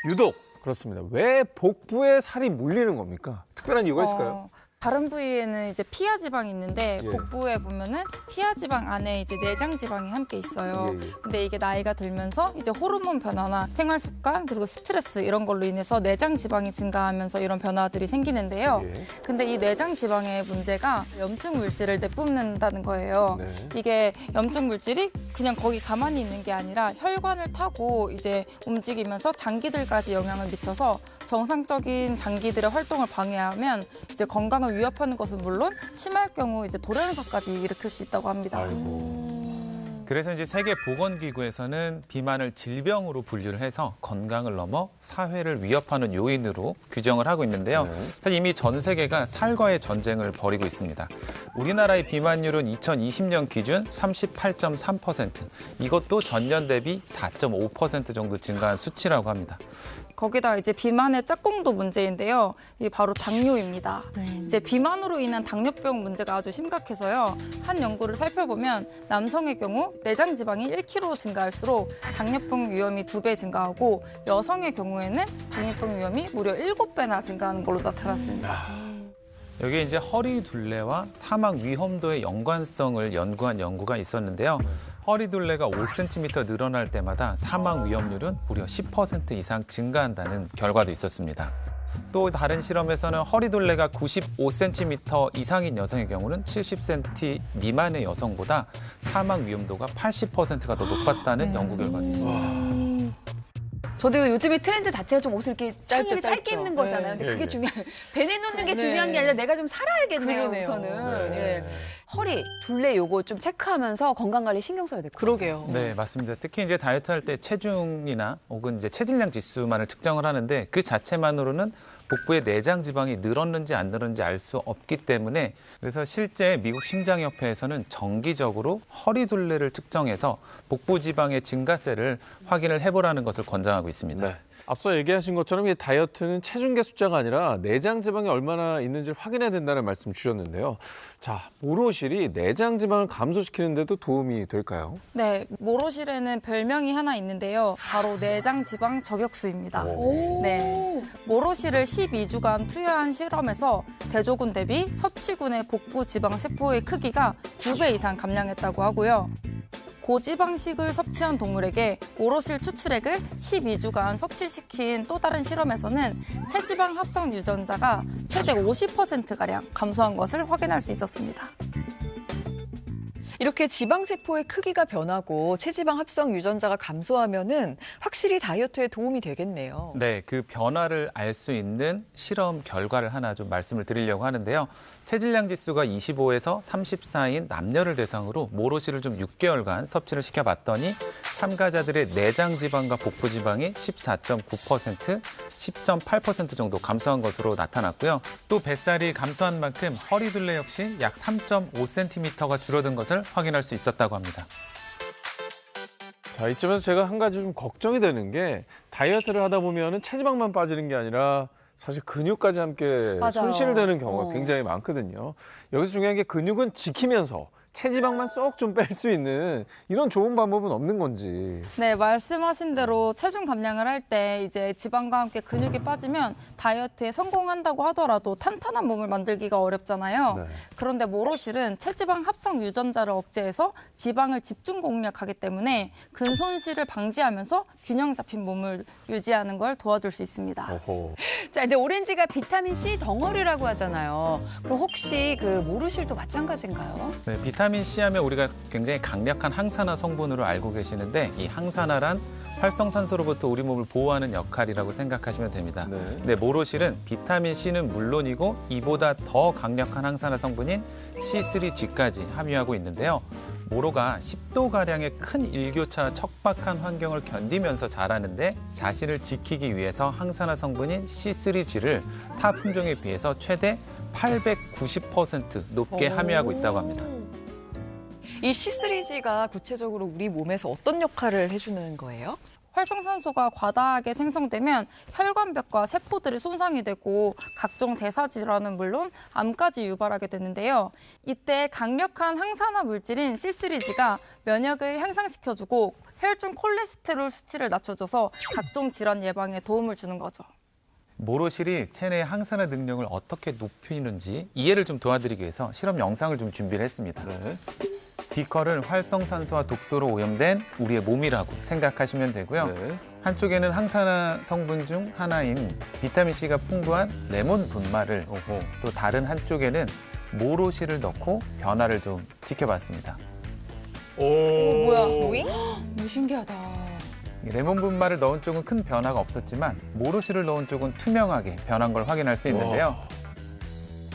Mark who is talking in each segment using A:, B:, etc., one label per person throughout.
A: 유독 그렇습니다. 왜 복부에 살이 몰리는 겁니까? 특별한 이유가 있을까요?
B: 다른 부위에는 이제 피하 지방이 있는데
A: 예.
B: 복부에 보면은 피하 지방 안에 이제 내장 지방이 함께 있어요.
A: 예.
B: 근데 이게 나이가 들면서 이제 호르몬 변화나 생활 습관 그리고 스트레스 이런 걸로 인해서 내장 지방이 증가하면서 이런 변화들이 생기는데요.
A: 예.
B: 근데 이 내장 지방의 문제가 염증 물질을 내뿜는다는 거예요.
A: 네.
B: 이게 염증 물질이 그냥 거기 가만히 있는 게 아니라 혈관을 타고 이제 움직이면서 장기들까지 영향을 미쳐서 정상적인 장기들의 활동을 방해하면 이제 건강을 위협하는 것은 물론 심할 경우 이제 돌연사까지 일으킬 수 있다고 합니다.
C: 그래서 이제 세계보건기구에서는 비만을 질병으로 분류를 해서 건강을 넘어 사회를 위협하는 요인으로 규정을 하고 있는데요. 사실 이미 전 세계가 살과의 전쟁을 벌이고 있습니다. 우리나라의 비만율은 2020년 기준 38.3%, 이것도 전년 대비 4.5% 정도 증가한 수치라고 합니다.
B: 거기다 이제 비만의 짝꿍도 문제인데요. 이게 바로 당뇨입니다. 이제 비만으로 인한 당뇨병 문제가 아주 심각해서요. 한 연구를 살펴보면 남성의 경우 내장 지방이 1kg 증가할수록 당뇨병 위험이 2배 증가하고 여성의 경우에는 당뇨병 위험이 무려 7배나 증가하는 걸로 나타났습니다.
C: 여기에 이제 허리 둘레와 사망 위험도의 연관성을 연구한 연구가 있었는데요. 허리 둘레가 5cm 늘어날 때마다 사망 위험률은 무려 10% 이상 증가한다는 결과도 있었습니다. 또 다른 실험에서는 허리 둘레가 95cm 이상인 여성의 경우는 70cm 미만의 여성보다 사망 위험도가 80%가 더 높았다는 연구 결과도 있습니다.
D: 저도 요즘에 트렌드 자체가 좀 옷을 이렇게
E: 짧죠.
D: 짧게 입는 거잖아요. 근데 그게 중요해요. 배 내놓는 게 중요한 게 아니라 내가 좀 살아야겠네요,
E: 그러네요.
D: 우선은. 예. 허리, 둘레 요거 좀 체크하면서 건강관리 신경 써야 될 것 같아요.
E: 그러게요.
C: 네, 맞습니다. 특히 이제 다이어트 할 때 체중이나 혹은 이제 체질량 지수만을 측정을 하는데 그 자체만으로는 복부의 내장 지방이 늘었는지 안 늘었는지 알 수 없기 때문에 그래서 실제 미국 심장협회에서는 정기적으로 허리 둘레를 측정해서 복부 지방의 증가세를 확인을 해보라는 것을 권장하고 있습니다.
A: 네. 앞서 얘기하신 것처럼 이 다이어트는 체중계 숫자가 아니라 내장 지방이 얼마나 있는지를 확인해야 된다는 말씀 주셨는데요. 자, 모로실이 내장 지방을 감소시키는 데도 도움이 될까요?
B: 네, 모로실에는 별명이 하나 있는데요. 바로 내장 지방 저격수입니다. 네, 모로실을 12주간 투여한 실험에서 대조군 대비 섭취군의 복부 지방 세포의 크기가 2배 이상 감량했다고 하고요. 고지방식을 섭취한 동물에게 모로실 추출액을 12주간 섭취시킨 또 다른 실험에서는 체지방 합성 유전자가 최대 50%가량 감소한 것을 확인할 수 있었습니다.
E: 이렇게 지방세포의 크기가 변하고 체지방 합성 유전자가 감소하면은 확실히 다이어트에 도움이 되겠네요.
C: 네, 그 변화를 알 수 있는 실험 결과를 하나 좀 말씀을 드리려고 하는데요. 체질량 지수가 25에서 34인 남녀를 대상으로 모로실을 좀 6개월간 섭취를 시켜봤더니 참가자들의 내장 지방과 복부 지방이 14.9%, 10.8% 정도 감소한 것으로 나타났고요. 또 뱃살이 감소한 만큼 허리 둘레 역시 약 3.5cm가 줄어든 것을 확인할 수 있었다고 합니다.
A: 자, 이쯤에서 제가 한 가지 좀 걱정이 되는 게 다이어트를 하다 보면은 체지방만 빠지는 게 아니라 사실 근육까지 함께
D: 맞아요.
A: 손실되는 경우가 굉장히 많거든요. 여기서 중요한 게 근육은 지키면서 체지방만 쏙 좀 뺄 수 있는 이런 좋은 방법은 없는 건지.
B: 네, 말씀하신 대로 체중 감량을 할 때 이제 지방과 함께 근육이 빠지면 다이어트에 성공한다고 하더라도 탄탄한 몸을 만들기가 어렵잖아요.
A: 네.
B: 그런데 모로실은 체지방 합성 유전자를 억제해서 지방을 집중 공략하기 때문에 근손실을 방지하면서 균형 잡힌 몸을 유지하는 걸 도와줄 수 있습니다.
A: 어허.
D: 자, 근데 오렌지가 비타민 C 덩어리라고 하잖아요. 그럼 혹시 그 모르실도 마찬가지인가요?
C: 네, 비타민 C 하면 우리가 굉장히 강력한 항산화 성분으로 알고 계시는데 이 항산화란 활성산소로부터 우리 몸을 보호하는 역할이라고 생각하시면 됩니다.
A: 네.
C: 모로실은 비타민 C는 물론이고 이보다 더 강력한 항산화 성분인 C3G까지 함유하고 있는데요. 모로가 10도가량의 큰 일교차 척박한 환경을 견디면서 자라는데 자신을 지키기 위해서 항산화 성분인 C3G를 타 품종에 비해서 최대 890% 높게 함유하고 있다고 합니다.
E: 이 C3G가 구체적으로 우리 몸에서 어떤 역할을 해주는 거예요?
B: 활성산소가 과다하게 생성되면 혈관벽과 세포들이 손상이 되고 각종 대사 질환은 물론 암까지 유발하게 되는데요. 이때 강력한 항산화 물질인 C3G가 면역을 향상시켜주고 혈중 콜레스테롤 수치를 낮춰줘서 각종 질환 예방에 도움을 주는 거죠.
C: 모로실이 체내 항산화 능력을 어떻게 높이는지 이해를 좀 도와드리기 위해서 실험 영상을 좀 준비를 했습니다.
A: 네.
C: 비커를 활성산소와 독소로 오염된 우리의 몸이라고 생각하시면 되고요.
A: 네.
C: 한쪽에는 항산화 성분 중 하나인 비타민C가 풍부한 레몬 분말을,
A: 어허.
C: 또 다른 한쪽에는 모로실을 넣고 변화를 좀 지켜봤습니다.
E: 뭐야? 모잉?
D: 너무 신기하다.
C: 이 레몬 분말을 넣은 쪽은 큰 변화가 없었지만 모로실을 넣은 쪽은 투명하게 변한 걸 확인할 수 있는데요.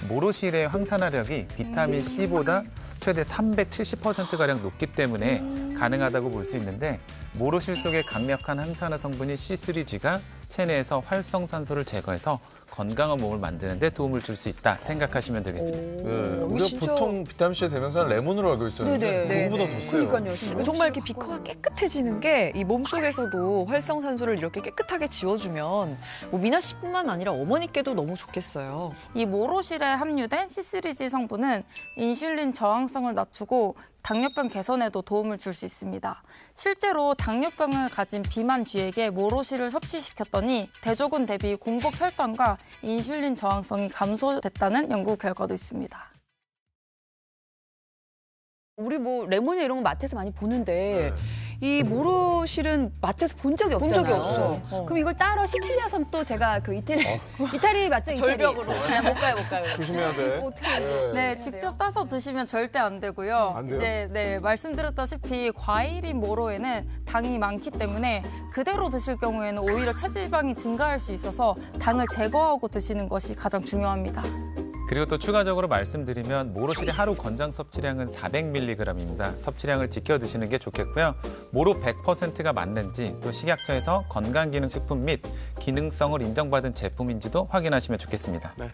C: 모로실의 항산화력이 비타민 C보다 최대 370%가량 높기 때문에 가능하다고 볼 수 있는데, 모로실 속의 강력한 항산화 성분인 C3G가 체내에서 활성산소를 제거해서 건강한 몸을 만드는 데 도움을 줄 수 있다 생각하시면 되겠습니다.
A: 네.
E: 이거
A: 우리가
E: 진짜-
A: 보통 비타민C의 대명사는 레몬으로 알고 있었는데
D: 네네.
A: 그거보다 더 세요.
D: 그러니까요.
E: 정말 이렇게 비커가 깨끗해지는 게 이 몸속에서도 활성산소를 이렇게 깨끗하게 지워주면 뭐 미나 씨뿐만 아니라 어머니께도 너무 좋겠어요.
B: 이 모로실에 함유된 C3G 성분은 인슐린 저항성을 낮추고 당뇨병 개선에도 도움을 줄 수 있습니다. 실제로 당뇨병을 가진 비만 쥐에게 모로실을 섭취시켰더니 대조군 대비 공복 혈당과 인슐린 저항성이 감소됐다는 연구 결과도 있습니다.
D: 우리 뭐 레몬이나 이런 거 마트에서 많이 보는데 이 모로실은 마트에서 본 적이
E: 본
D: 없잖아요.
E: 적이 없어.
D: 그럼 이걸 따로 시칠리아 섬 또 제가 그 이태리 맞죠? 이태리.
E: 절벽으로.
D: 아, 못 가요.
A: 조심해야 돼.
D: 어떻게?
B: 네, 직접 따서 드시면 절대 안 되고요.
A: 안 돼요?
B: 이제 말씀드렸다시피 과일인 모로에는 당이 많기 때문에 그대로 드실 경우에는 오히려 체지방이 증가할 수 있어서 당을 제거하고 드시는 것이 가장 중요합니다.
C: 그리고 또 추가적으로 말씀드리면 모로실의 하루 권장 섭취량은 400mg입니다. 섭취량을 지켜 드시는 게 좋겠고요. 모로 100%가 맞는지, 또 식약처에서 건강기능식품 및 기능성을 인정받은 제품인지도 확인하시면 좋겠습니다.
A: 네.